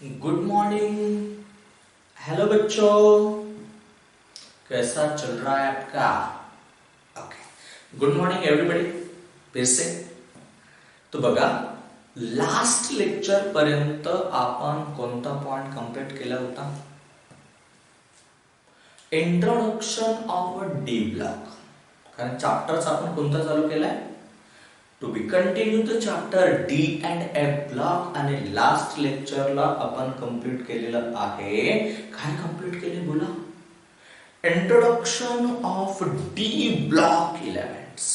Good morning. Hello बच्चों, कैसा चल रहा है आपका? Okay, good morning everybody. फिर से तो बघा, लास्ट लेक्चर पर्यंत आपण कोणता पॉइंट कंप्लीट केला होता? Introduction of D block. कारण चॅप्टर्स आपण कोणता चालू केलाय? To be continue the chapter D and F block. आणि लास्ट लेक्चरला आपण कंप्लीट केलेलं आहे. काय कंप्लीट केले बोला? Introduction of D block elements.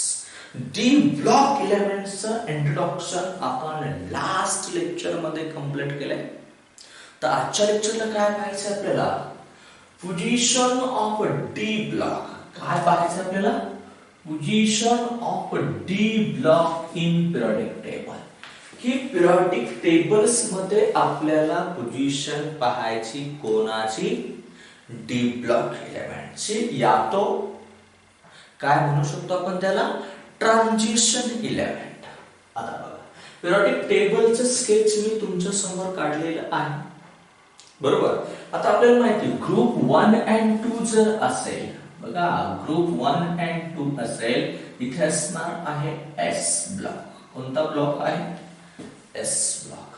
D block एलिमेंट्सचं इंट्रोडक्शन आपण लास्ट लेक्चर मध्ये कंप्लीट केलंय. तर आजच्या लेक्चरला काय पाहायचं आपल्याला? Position of D block. काय पाहायचं आपल्याला? Position of D block in periodic table. He periodic tables मध्ये आपल्याला पोझिशन पाहायची कोणाची? डी ब्लॉक एलिमेंटची. या तो काय म्हणू शकतो आपण त्याला? Transition element. आता बघा, पिरियोडिक टेबलचं स्केच मी तुमच्या समोर काढलेलं आहे, बरोबर. आता आपल्याला माहिती ग्रुप 1 and 2 जर असेल, बघा ग्रुप 1 and 2 असेल, इथे असणार आहे एस ब्लॉक. कोणता ब्लॉक आहे? S block.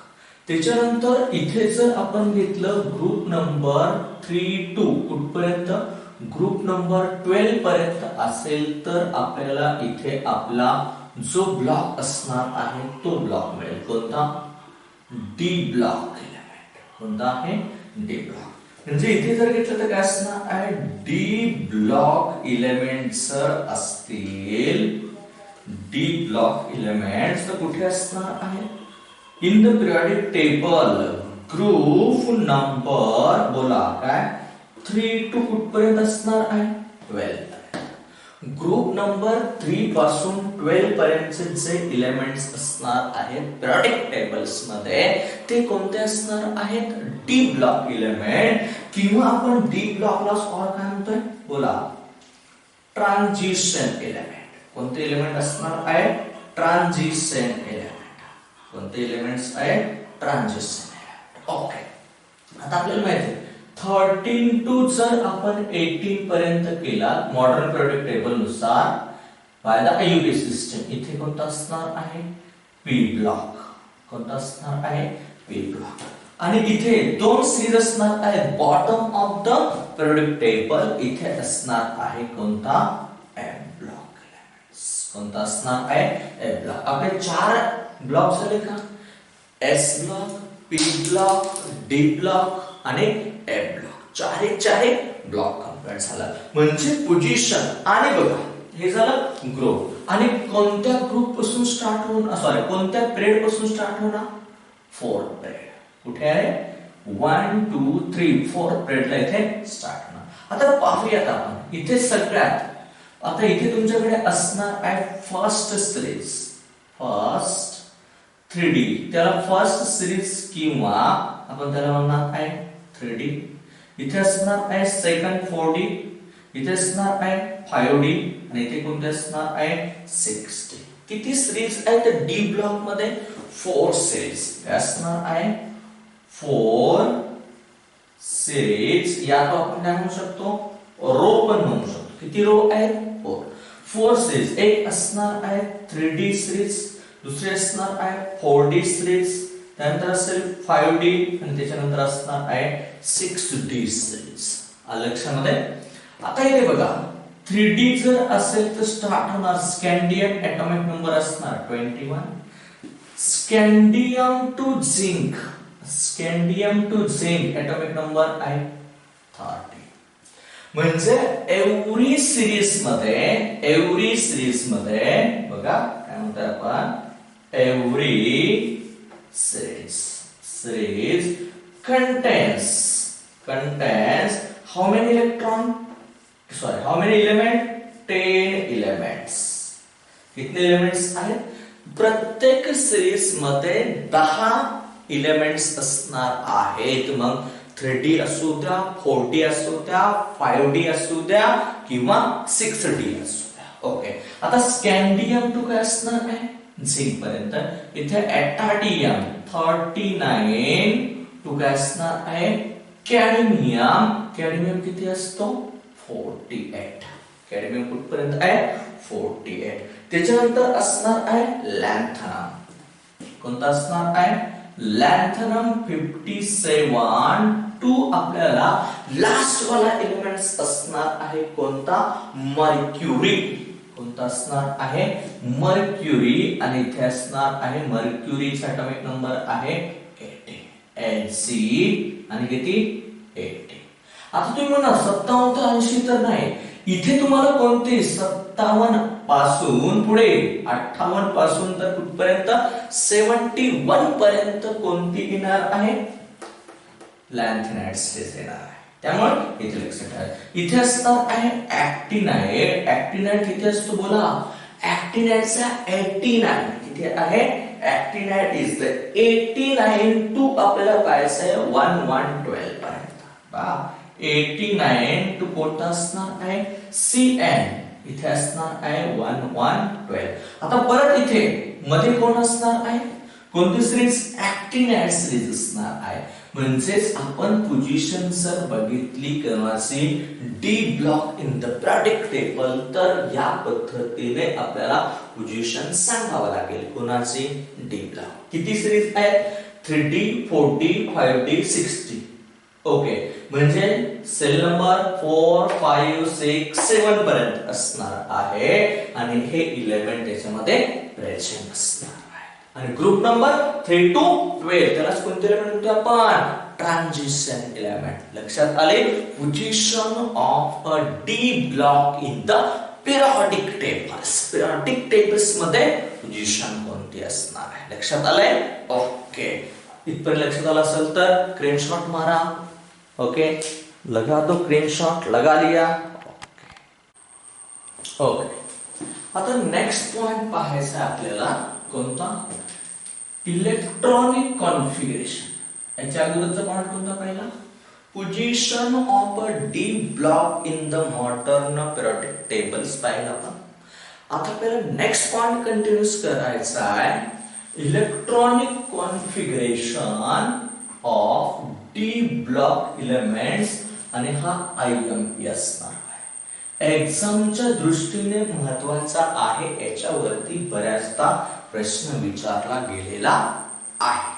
त्याच्यानंतर इथे जर आपण घेतलं ग्रुप नंबर 3 2 कुठपर्यंत? ग्रुप नंबर 12 पर्यंत असेल तर आपल्याला इथे आपला जो ब्लॉक असणार आहे तो ब्लॉक मिळेल. कोणता? D block element. कोणता आहे? D block. म्हणजे इथे जर घेतलं तर काय असणार आहे? डी ब्लॉक एलिमेंट्स असतील. डी ब्लॉक एलिमेंट्स तर कुठे असणार आहे? In the periodic table group number बोला काय? 3 to कुठपर्यंत असणार आहे? 12. ग्रुप नंबर 3 पासून 12 पर्यंतचे जे एलिमेंट्स असणार आहेत पिरियोडिक टेबल्स मध्ये ते कोणते असणार आहेत? D block element. किंवा आपण डी ब्लॉकला और काय म्हणतोय बोला? Transition element. कोणते एलिमेंट असणार आहे? Transition element. कोणते एलिमेंट्स आहेत? Transition element. ओके, आता आपल्याला माहिती आहे 13 to जर आपण 18 पर्यंत केला मॉडर्न पिरियोडिक टेबल नुसार बाय द आययुबी सिस्टम, इथे कोणता असणार आहे? P block. कोणता असणार आहे? P block. आणि इथे दोन सिरीज असणार आहेत bottom of the periodic table. इथे असणार आहे कोणता? M block elements. कोणता असणार आहे? M block. आपले 4 ब्लॉक झाले का? S block, P block, D block आणि एम ब्लॉक. चारही ब्लॉक कंप्लीट झाला. म्हणजे पोझिशन. आणि बघा हे झालं ग्रुप. आणि कोणत्या ग्रुप पासून स्टार्ट होणार? सॉरी, कोणत्या पिरियड पासून स्टार्ट होणार? 4 पिरियड. कुठे आहे? 1 2 3 4 पिरियडला इथे स्टार्ट होणार. आता पाहूयात आपण इथे सगळ्यात. आता इथे तुमच्याकडे असणार आहे फर्स्ट सिरीज. फर्स्ट 3D, त्याला फर्स्ट सिरीज किंवा आपण त्याला म्हणणार आहे 3D. इथे असणार आहे सेकंड 4D. इथे असणार आहे 5D आणि इथे कोणते असणार आहे? 6D. किती सिरीज आहेत डी ब्लॉक मध्ये? 4 सिरीज. असणार आहे 4 सिरीज. या तो आपण काय म्हणू शकतो? रो पण म्हणू शकतो. किती रो आहेत? 4 सिरीज. एक असणार आहे 3D सिरीज, दुसरी असणार आहे 4D सिरीज, त्यानंतर असेल 5D आणि त्याच्यानंतर असणार आहे 6D सिरीज. लक्षामध्ये. आता इथे बघा 3D जर असेल तर स्टार्ट होणार स्कँडियम. एटॉमिक नंबर असणार 21. Scandium to zinc. Scandium to zinc atomic number आहे 30. म्हणजे एव्हरी सिरीज मध्ये बघा काय म्हणतोय आपण? Every series contains how many element? 10 elements. कितने एलिमेंट्स आहेत? प्रत्येक सिरीज मध्ये 10 एलिमेंट्स असणार आहेत. मग 3D असू द्या, 4D असू द्या, 5D असू द्या किंवा 6D असू द्या. ओके, आता स्कँडियम टू काय असणार आहे? झिंक पर्यंत. इथे एटाडियम 39 तो काय असणार आहे कॅडमियम. कॅडमियम किती असतो 48. कॅडमियम कुठपर्यंत आहे 48. त्याच्यानंतर असणार आहे लॅन्थनम. कोणता असणार आहे लॅन्थनम 57. टू आपल्याला लास्ट वाला एलिमेंट्स असणार आहे कोणता मर्क्युरी. कोणता असणार आहे मर्क्युरी. आणि इथे असणार आहे मर्क्युरीचा ॲटॉमिक नंबर आहे 80. Nc आणि किती 80. आता तुम्ही म्हणा 57 तर 80 तर नाही. इथे तुम्हाला कोणते 57 पासून पुढे 58 पासून तर कुठपर्यंत 71 पर्यंत कोणती येणार आहे लॅन्थेनाइड्स येणार आहे. त्यामुळे इथे लक्षात ठेवा. इथे असणार आहे ऍक्टिनाइड. ऍक्टिनाइड किती असतो बोला ऍक्टिनाइडचा 89 किती आहे ऍक्टिनाइड इज द 89 टू आपल्याला पाहायचं आहे 1112 पर्यंत. बा 89 टू कोणता असणार आहे CN. इथे असणार आहे 1112. आता परत इथे मध्ये कोण असणार आहे कोणती सिरीज ऍक्टिनाइड सिरीज असणार आहे. म्हणजेच आपण पोझिशन जर बघितली कोणाची D block in the periodic table तर या पद्धतीने आपल्याला पोझिशन सांगावं लागेल. कोणाची डी ब्लॉक किती सिरीज आहे 3D 4D 5D 6D. Okay म्हणजे सेल नंबर 4 5 6 7 पर्यंत असणार आहे आणि हे 11 त्याच्यामध्ये प्रेझेंट असणार आहे. आणि ग्रुप नंबर 3 to 12 त्यालाच कोणते एलिमेंट म्हणतो आपण ट्रान्झिशन एलिमेंट. लक्षात आले position of a D block in the periodic tables. Periodic tables मध्ये पोझिशन कोणती असणार आहे लक्षात आलंय. ओके इथपर्यंत लक्षात आलं असेल तर स्क्रीनशॉट मारा. ओके लगा दो स्क्रीनशॉट लगा लिया. ओके आता नेक्स्ट पॉइंट पाहायचा आपल्याला कोणता इलेक्ट्रॉनिक कॉन्फिगरेशन. याच्या अगोदरचा पॉइंट कोणता पहिला position of a D block in the modern periodic tables पाहिला आपण. आता आपल्याला नेक्स्ट पॉइंट कंटिन्यूस करायचा आहे electronic configuration of D block elements आणि हा IMP असणार आहे. एक्झामच्या दृष्टीने महत्वाचा आहे. याच्यावरती बऱ्याचदा प्रश्न विचारला गेलेला आहे.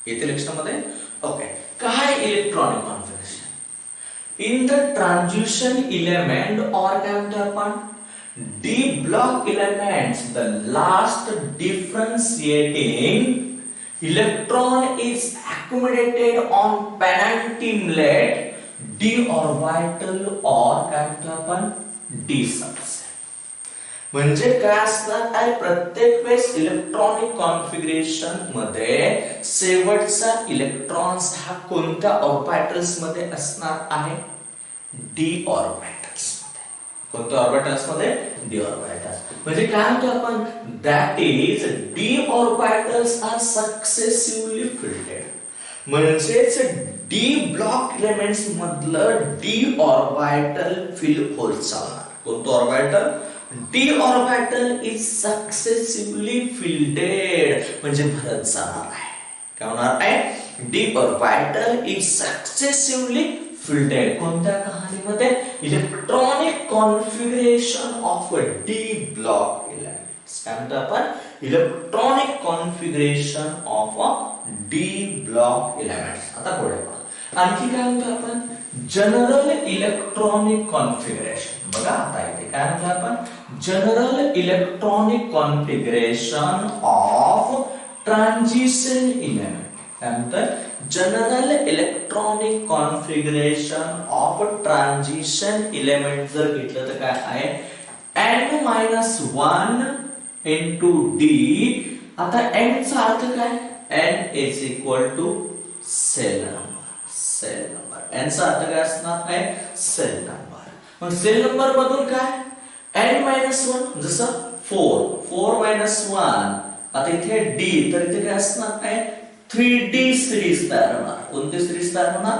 येथे लक्षामध्ये ओके काय electronic configuration in the transition element और काय म्हणतो आपण D block elements the last differentiating electron is accommodated on penantimlet d orbital or काय म्हणतो आपण d subset. म्हणजे काय असणार आहे प्रत्येक वेळेस इलेक्ट्रॉनिक कॉन्फिगरेशन मध्ये शेवटचा इलेक्ट्रॉन्स हा कोणत्या ऑर्बिटल्स मध्ये असणार आहे d ऑर्बिटल्स मध्ये. कोणत्या ऑर्बिटल्स मध्ये d ऑर्बिटल्स. म्हणजे काय म्हणतो आपण that is d orbitals are successively filled. म्हणजेच d ब्लॉक एलिमेंट्स मधलं d ऑर्बिटल फिल होत चालणार. कोणतं orbital d orbital is successively filled म्हणजे भरत जाणार आहे. काय होणार आहे d orbital is successively filled. कोणत्या कहाणीमध्ये electronic configuration of a D block elements. काय म्हणतो आपण electronic configuration of a D block elements. आता पुढे आणखी काय म्हणतो आपण जनरल इलेक्ट्रॉनिक कॉन्फिगरेशन. बघा आता इथे काय म्हणतो आपण general electronic configuration of transition element. काय म्हणतात general electronic configuration of transition element जर घेतलं तर काय आहे n-1 into d. आता n चा अर्थ काय n is equal to shell number. Shell number n चा अर्थ काय असणार आहे सेल नंबर. मग सेल नंबर मधून काय n-1 जसं 4 आता इथे d तर इथे काय असणार आहे 3D सिरीज तयार होणार. कोणती सिरीज तयार होणार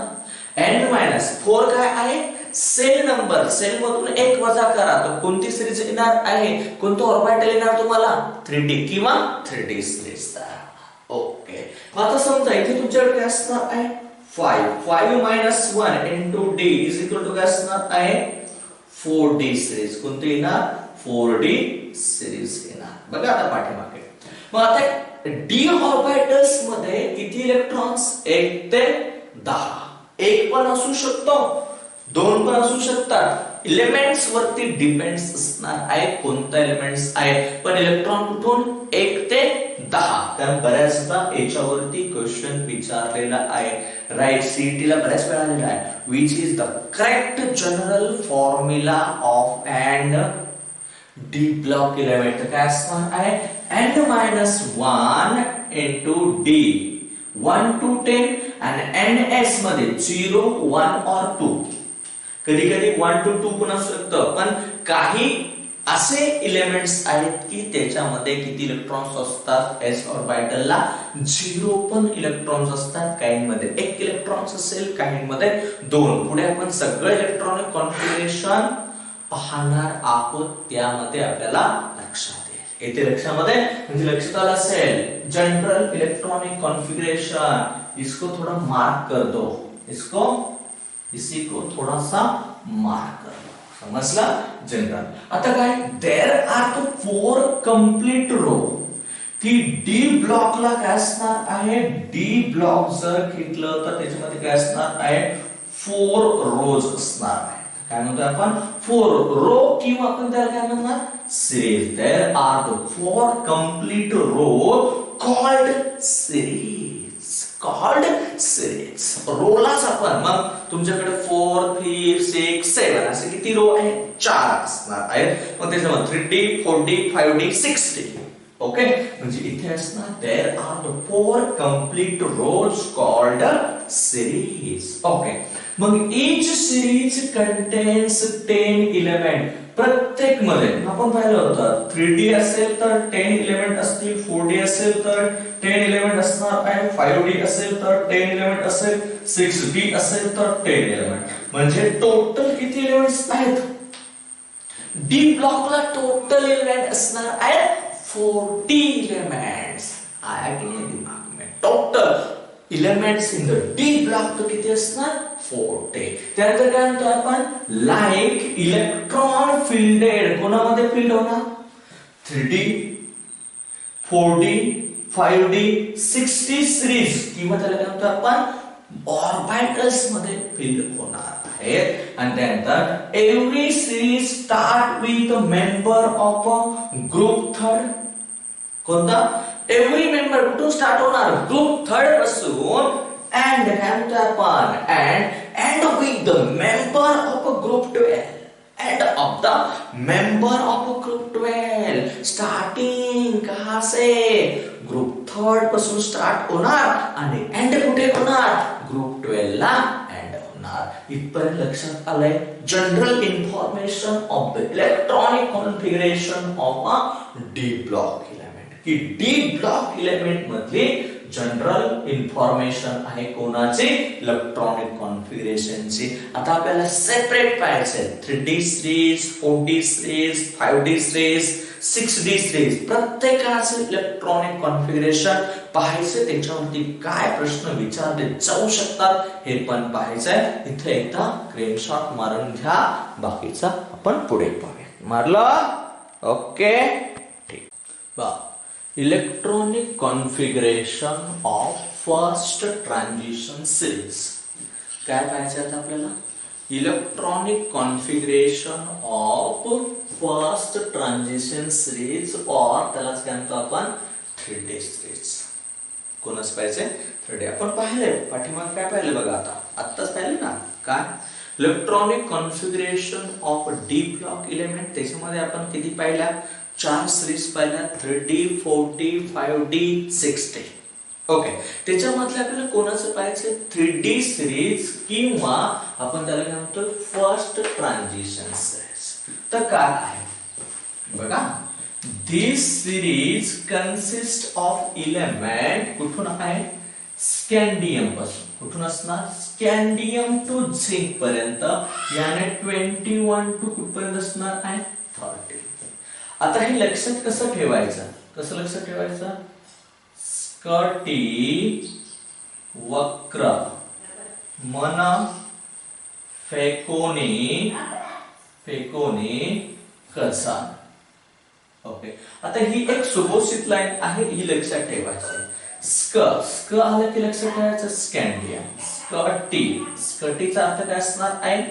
n-4 काय आहे सेल नंबर. सेल मधून 1 वजा करा तर कोणती सिरीज येणार आहे कोणतं ऑर्बिटल येणार तुम्हाला 3D किंवा 3D सिरीज तयार. ओके, आता समजा इथे तुमच्याकडे काय असणार आहे 5 minus 1 into D is equal to काय असणार आहे 4D सिरीज. कोणती येणार 4D सिरीज येणार. बघा आता पाठीमागे मग आता डी ऑर्बिटल्स मध्ये किती इलेक्ट्रॉन्स 1 ते 10. एक पण असू शकतो, दोन पण असू शकतात. एलिमेंट्स वरती डिपेंड्स असणार आहे कोणता एलिमेंट्स आहे, पण इलेक्ट्रॉन कुठून 1 ते 10. कारण बऱ्याचदा याच्यावरती क्वेश्चन विचारलेला आहे. राईट, सीईटी ला बऱ्याच वेळा आलेला आहे. Which is the correct general formula of and D block element. तर काय असणार आहे n-1 into d 1 to 10 आणि ns मध्ये 0 1 or 2. कधी कधी 1 to 2 पण असू शकतं, पण काही असे एलिमेंट्स आहेत की त्याच्यामध्ये किती इलेक्ट्रॉन्स असतात s ऑर्बिटलला 0 पण इलेक्ट्रॉन्स असतात. काहींमध्ये 1 इलेक्ट्रॉन्स असेल, काहींमध्ये 2. पुढे आपण सगळं इलेक्ट्रॉनिक कॉन्फिगरेशन पाहणार आहोत, त्यामध्ये आपल्याला लक्षात येईल. येते लक्षामध्ये म्हणजे लक्षात आलं असेल जनरल इलेक्ट्रॉनिक कॉन्फिगरेशन. इसको थोड़ा मार्क कर दो, इसी को थोड़ा सा मार्क कर दो. समजला जनरल. आता काय there are the 4 complete row. ती डी ब्लॉकला काय असणार आहे, डी ब्लॉक जर घेतलं तर त्याच्यामध्ये काय असणार आहे 4 रोज असणार आहे. काय म्हणतो आपण 4 रो किंवा आपण त्याला काय म्हणणार series. There are the 4 complete row called series. रोलाच आपण मग तुमच्याकडे 4 3 6 7 असे किती रो आहे 4 असणार आहेत. मग त्याच्यामध्ये 3D 4D 5D 6D. Okay, म्हणजे इथे असणार there are the 4 complete rows called series. Okay, मग each series contains 10 element. प्रत्येक मध्ये आपण पाहिलं होतं 3D असेल तर 10 एलिमेंट असतील, 4D असेल तर 10 एलिमेंट असणार आहे, 5D असेल तर 10 एलिमेंट असेल, 6D असेल तर 10 एलिमेंट. म्हणजे टोटल किती एलिमेंट्स आहेत डी ब्लॉकला? टोटल एलिमेंट असणार आहे 40 एलिमेंट्स. आया की नाही दिमाग में? Total elements in the D block तो किती असणार 40. त्यानंतर काय म्हणतो आपण लाईक इलेक्ट्रॉन फिल्डेड. कोणामध्ये फिल्ड होणार 3D 4D 5D 6D series किंवा त्याला काय म्हणतो आपण ऑर्बिटल्स मध्ये फिल्ड होणार आहे. आणि त्यानंतर every series start with a member of a group third. कोणता एव्हरी मेंबर कुठून स्टार्ट होणार ग्रुप थर्ड पासून and hand upon and with the member of a group 12 and of the member of a group 12 starting कहां से group third पासून start होणार आणि end कुठे होणार ग्रुप 12 ला एंड होणार. इथपर्यंत लक्षात आलंय general information of the electronic configuration of a D block element. की डी ब्लॉक एलिमेंट मध्ये जनरल इन्फॉर्मेशन आहे कोणाची इलेक्ट्रॉनिक कॉन्फिगरेशनची. आता आपल्याला सेपरेट पाहायचे 3D series 4D series 5D series 6D series. प्रत्येकाचे इलेक्ट्रॉनिक कॉन्फिगरेशन पाहायचे, त्याच्यावरती काय प्रश्न विचारले जाऊ शकतात हे पण पाहायचंय. इथे एकदा स्क्रीनशॉट मारून घ्या, बाकीचा आपण पुढे पाहूया. मारलं? ओके, ठीक. बा electronic configuration of first transition series. काय पाहायचं आता आपल्याला electronic configuration of first transition series और त्यालाच काय म्हणतो आपण 3D सिरीज. कोणाच पाहिजे 3D. आपण पाहिले पाठीमागे काय पाहिलं बघा, आत्ताच पाहिलं ना काय electronic configuration of D block element. त्याच्यामध्ये आपण किती पाहिल्या 4 सिरीज पाहिल्या 3D 4D 5D 6D. Okay, त्याच्यामधले आपल्याला कोणाचं पाहायचं 3D सिरीज किंवा आपण त्याला काय म्हणतो फर्स्ट ट्रांजिशन सिरीज. तर काय आहे बघा, दिस सिरीज कन्सिस्ट ऑफ एलिमेंट कुठून आहे स्कॅन्डियम पासून. कुठून असणार स्कॅन्डियम टू झिंक पर्यंत, याने 21 टू कुठपर्यंत असणार आहे 30. आता हे लक्षात कसं ठेवायचं, कसं लक्षात ठेवायचं स्कटी वक्र मन फेकोनी कसा. ओके, आता ही एक सुपोजिट लाईन आहे, ही लक्षात ठेवायची. स्क आलं की लक्षात ठेवायचं स्कॅन्डियम. स्कटीचा अर्थ काय असणार आहे?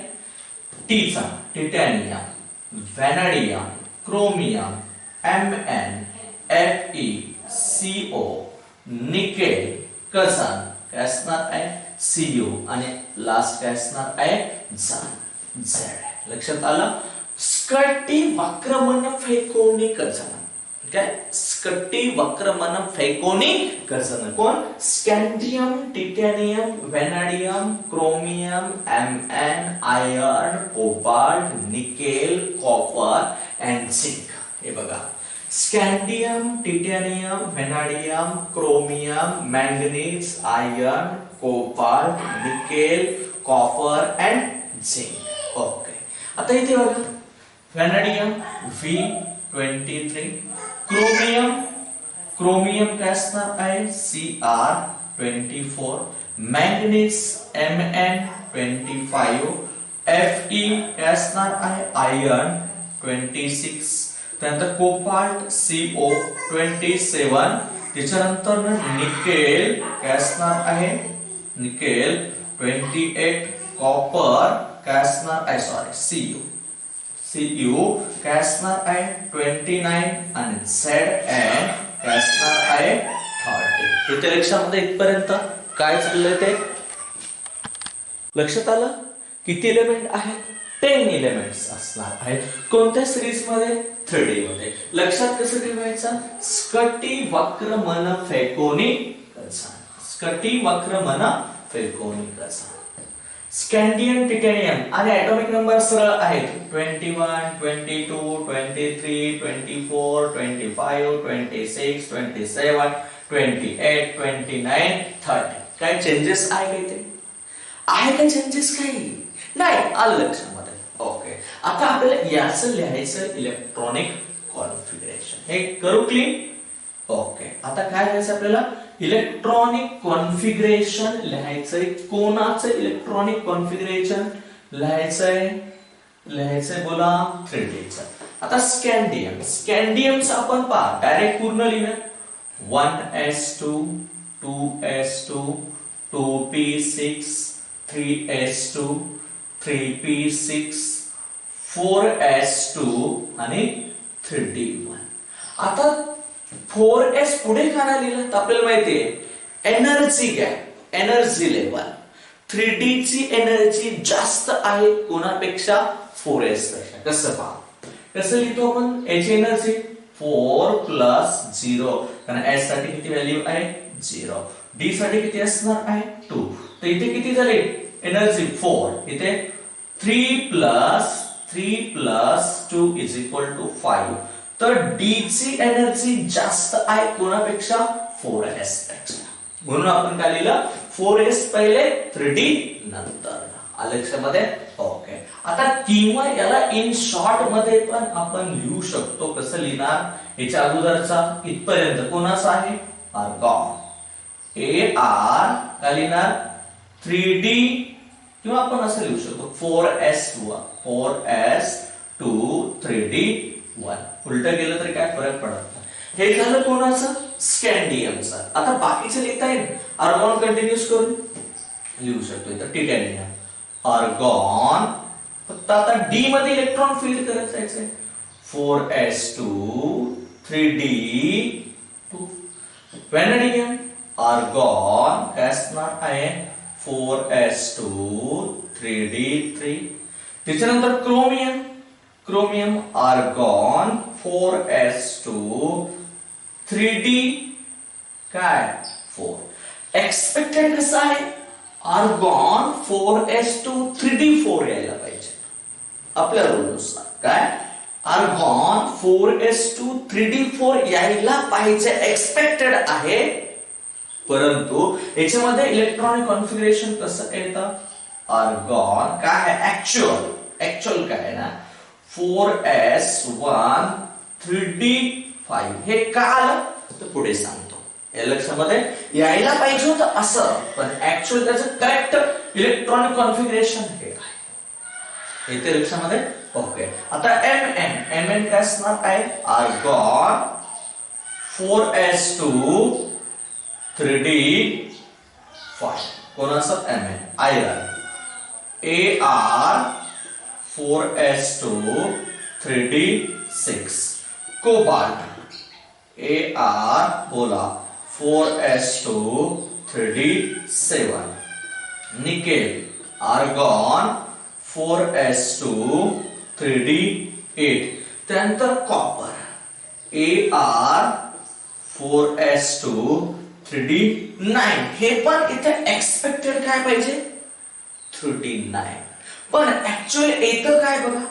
टीचा titanium, vanadium, chromium, Mn, Fe, Co, nickel, कझन काय असणार आहे? Cu आणि लास्ट काय असणार आहे? Z. लक्षात आलं? स्कटी वक्रमन फेकोनी कझन. काय? स्कटी वक्रमन फेकोनी कझन कोण? Scandium, titanium, vanadium, chromium, Mn, iron, cobalt, nickel, copper and zinc. हे बघा, scandium, titanium, vanadium, chromium, manganese, iron, cobalt, nickel, copper and zinc. Okay, आता इथे बघा, व्हॅनाडियम V23, क्रोमियम काय असणार आहे? Cr24, मॅंगनीज Mn25, Fe काय असणार आहे? आयर्न 26, त्यानंतर कोबाल्ट CO27, त्याच्यानंतर निकेल काय असणार आहे? निकेल 28, कॉपर काय असणार आहे? Cu काय असणार आहे? 29 आणि Zn काय असणार आहे? 30. इथे लक्षामध्ये इथपर्यंत काय चाललंय ते लक्षात आलं? किती एलिमेंट आहेत? 10 एलिमेंट्स असणार आहेत. कोणत्या सिरीज मध्ये? 3D मध्ये. लक्षात कसं ठेवायचं? स्कटी वक्रमन फेकोनी कझन. स्कटी वक्रमन फेकोनी कझन. स्कॅन्डियम, टिटॅनियम आणि ॲटॉमिक नंबर सरळ आहेत. 21, 22, 23, 24, 25, 26, 27, 28, 29, 30. काय चेंजेस आहे का इथे? आहे का चेंजेस काही? नाही. आलं लक्षामध्ये. ओके, आता आपल्याला याचं लिहायचं इलेक्ट्रॉनिक कॉन्फिगरेशन. हे करू क्लीन. ओके, आता काय लिहायचं आपल्याला? इलेक्ट्रॉनिक कॉन्फिगरेशन लिहायचंय. कोणाचं इलेक्ट्रॉनिक कॉन्फिगरेशन लिहायचंय? बोला 3Dचं. आता स्कॅन्डियमचं आपण पहा, डायरेक्ट पूर्ण लिहूया. 1s2, 2s2, 2p6, 3s2, 3p6, 4s2 आणि 3d1. आता 4s पुढे का नाही लिहिलं? तर आपल्याला माहितीये energy gap, energy level 3D ची एनर्जी जास्त आहे कोणापेक्षा? 4s पेक्षा. कसं पहा? कसं लिहितो आपण? याची एनर्जी 4 + 0, कारण s साठी किती व्हॅल्यू आहे? 0. d साठी किती असणार आहे? 2. तर इथे किती झाले एनर्जी? 4. इथे 3 + 2 = 5. तर D ची एनर्जी जास्त आहे कोणापेक्षा? 4s पेक्षा. म्हणून आपण काय लिहिलं? 4s पहिले, 3D नंतर. आलं लक्षामध्ये? ओके, आता किंवा याला इन शॉर्ट मध्ये पण आपण लिहू शकतो. कसं लिहिणार? याच्या अगोदरचा इथपर्यंत कोणाचा आहे? आर्गॉन. AR काय लिहिणार? 3D, किंवा आपण असं लिहू शकतो 4s2 3d1. उलट केलं तरी काय फरक पडत नाही. हे झालं कोणाचं? स्कॅन्डियमचं. आता बाकीचे लिहिता येईल. आर्गॉन कंटिन्यूस करून लिहू शकतो. इथं टिटॅनियम, आर्गॉन. फक्त आता डी मध्ये इलेक्ट्रॉन फील्ड करत जायचंय. 4s2 3d2. व्हॅनाडियम, आर्गॉन काय असणार आहे? 4s2 3d3. त्याच्यानंतर क्रोमियम, आर्गॉन 4s2 3d काय? 4. एक्सपेक्टेड कसं आहे? आर्गॉन 4s2 3d4 यायला पाहिजे आपल्या रूलनुसार. काय? आर्गॉन 4s2 3d4 यायला पाहिजे, एक्सपेक्टेड आहे. परंतु याच्यामध्ये इलेक्ट्रॉनिक कॉन्फिगरेशन कसं येतं? आर्गॉन काय आहे? ऍक्च्युअल काय आहे ना? 4s1 3d5. हे का आलं तर पुढे सांगतो. या लक्षामध्ये यायला पाहिजे होतं असं, पण ऍक्च्युअली त्याचं करेक्ट इलेक्ट्रॉनिक कॉन्फिगरेशन हे आहे. इथे लक्षामध्ये ओके. आता Mn काय असणार आहे? Argon 4s2 3d5. कोणाचं Mn iron Ar 4s2 3d6. Cobalt Ar बोला 4s2 3d7. Nickel argon 4s2 3d8. त्यानंतर कॉपर Ar 4s2 3d9. हे पण इथे एक्सपेक्टेड काय पाहिजे? 3d9. पण ऍक्च्युअली येतं काय बघा?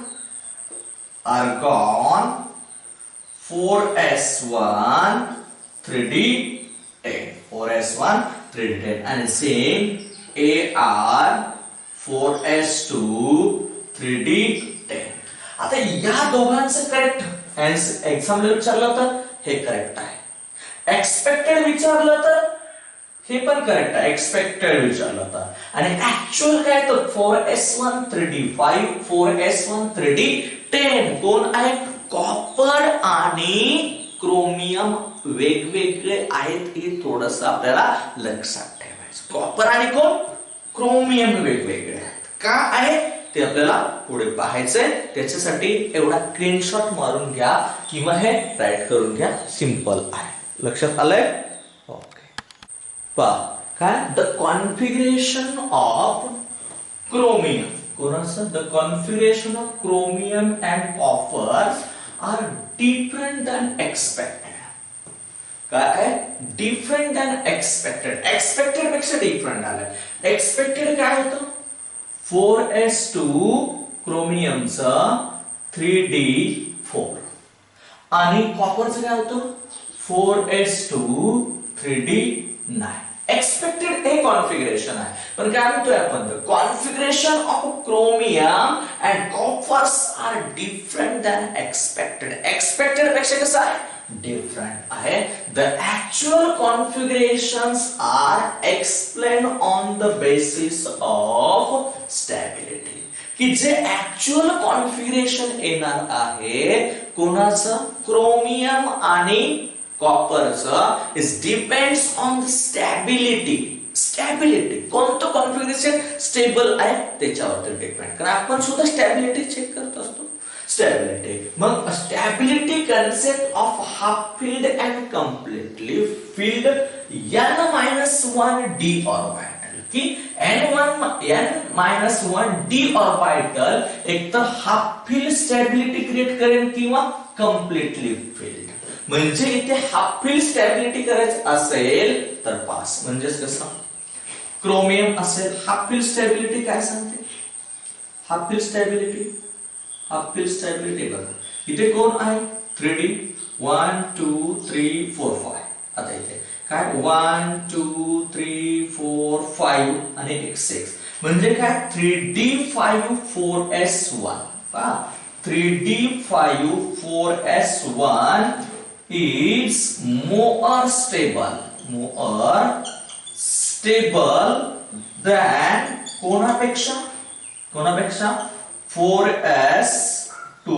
Argon 4s1 3d10. 4s1 3d10 and same Ar 4s2 3d10. आता या दोघांचं करेक्ट एक्झाम्पल विचारलं तर हे करेक्ट आहे. एक्सपेक्टेड विचारलं तर हे पण करेक्ट आहे. एक्सपेक्टेड विचारलं तर. आणि ऍक्च्युअल काय तर 4s1 3d5 4s1 3d10. कोण आहे? कॉपर आणि क्रोमियम वेगवेगळे आहेत हे थोडंसं आपल्याला लक्षात ठेवायचं. कॉपर आणि कोण? क्रोमियम वेगवेगळे आहेत. का आहे ते आपल्याला पुढे पाहायचंय. त्याच्यासाठी एवढा स्क्रीनशॉट मारून घ्या किंवा हे राईट करून घ्या. सिंपल आहे. लक्षात आलंय? ओके. पहा काय द कॉन्फिगरेशन ऑफ क्रोमियम. कोणाचं? The configuration of chromium and copper are different than expected. काय आहे? Different than expected. एक्सपेक्टेड पेक्षा डिफरंट आलं. एक्सपेक्टेड काय होतं? 4s2 क्रोमियमचं 3d4 आणि कॉपरचं काय होतं? 4s2 3d9. एक्सपेक्टेड हे कॉन्फिगरेशन आहे. पण काय म्हणतोय आपण? The configuration of chromium and coppers are different than expected. Expected पेक्षा कसं आहे? डिफरंट आहे. The actual configurations are explain on the basis of stability. की जे ऍक्च्युअल कॉन्फिगरेशन येणार आहे कोणाचं? क्रोमियम आणि कॉपरचं is depends on the stability. Stability कोणतं कॉन्फिगरेशन स्टेबल आहे त्याच्यावरती डिपेंड. कारण आपण सुद्धा स्टॅबिलिटी चेक करत असतो. स्टॅबिलिटी मग stability concept of half filled and completely filled n-1 d orbital. की n-1 d ऑर्बिटल एक तर हाफ फिल्ड स्टॅबिलिटी क्रिएट करेल किंवा कम्प्लिटली फिल्ड. म्हणजे इथे हाफ फिल्ड स्टॅबिलिटी करायचं असेल तर पास. म्हणजेच कसं? क्रोमियम असेल हाफ फिल्ड स्टॅबिलिटी काय सांगते? हाफ फिल्ड स्टॅबिलिटी बघा इथे कोण आहे? 3d 1 2 3 4 5. आता इथे काय 1 2 3 4 5 आणि 6 म्हणजे काय? 3d5 4s1. पहा 3d5 4s1 is more stable than कोणापेक्षा 4s2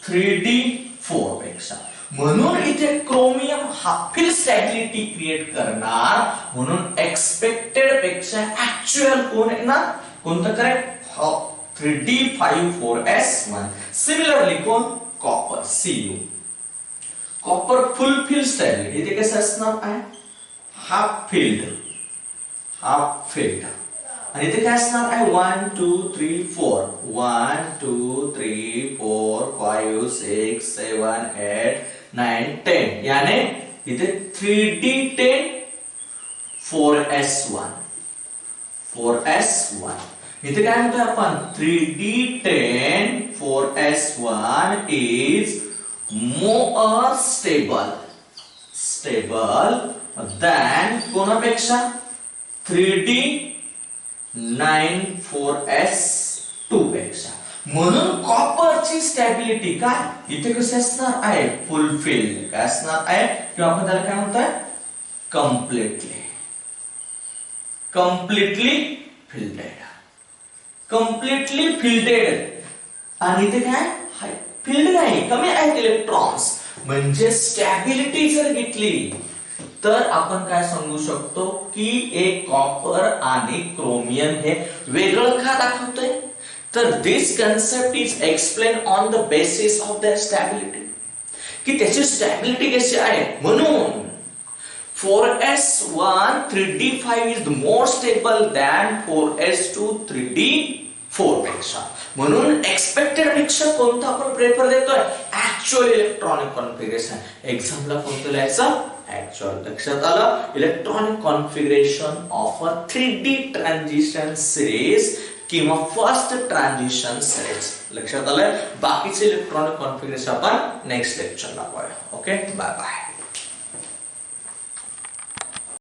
3d4 पेक्षा. म्हणून इथे chromium half filled stability create करणार. म्हणून एक्सपेक्टेड पेक्षा ऍक्च्युअल कोण येणार? कोणतं करेक्ट? 3d5 4s1. सिमिलरली कोण? Copper Cu. कॉपर फुल फिल्ड स्टॅबिलिटी इथे कसं असणार आहे? हाफ फिल्ड आणि इथे काय असणार आहे? 1 2 3 4 1 2 3 4 5 6 7 8 9 10. याने इथे 3d10 4s1. इथे काय म्हणतोय आपण? 3d10 4s1 is more stable than कोणापेक्षा? 3d9 4s2 पेक्षा. म्हणून कॉपरची स्टॅबिलिटी काय इथे कशी असणार आहे? फुलफिल्ड. काय असणार आहे? किंवा आपण त्याला काय म्हणतोय? कम्प्लिटली फिल्टेड. आणि इथे काय फिल्ड नाही, कमी आहेत इलेक्ट्रॉन्स. म्हणजे स्टॅबिलिटी जर घेतली तर आपण काय सांगू शकतो की एक कॉपर आणि क्रोमियम हे वेगळं का दाखवतोय. तर this concept is explain on the basis of the stability, की त्याची स्टॅबिलिटी कशी आहे. म्हणून 4s1 3d5 is more stable than 4s2 3d4 पेक्षा. म्हणून एक्सपेक्टेड पेक्षा कोणता आपण प्रेफर देतोय, ऍक्च्युअल इलेक्ट्रॉनिक कॉन्फिगरेशन. एक्झाम्पल कोणतं लिहायचं, ऍक्च्युअल. लक्षात आलं. Electronic configuration of a 3D transition series किंवा फर्स्ट ट्रान्झिशन सिरीज. लक्षात आलं. बाकीचे इलेक्ट्रॉनिक कॉन्फिगरेशन आपण नेक्स्ट लेक्चरला पाहूया. Okay, bye bye.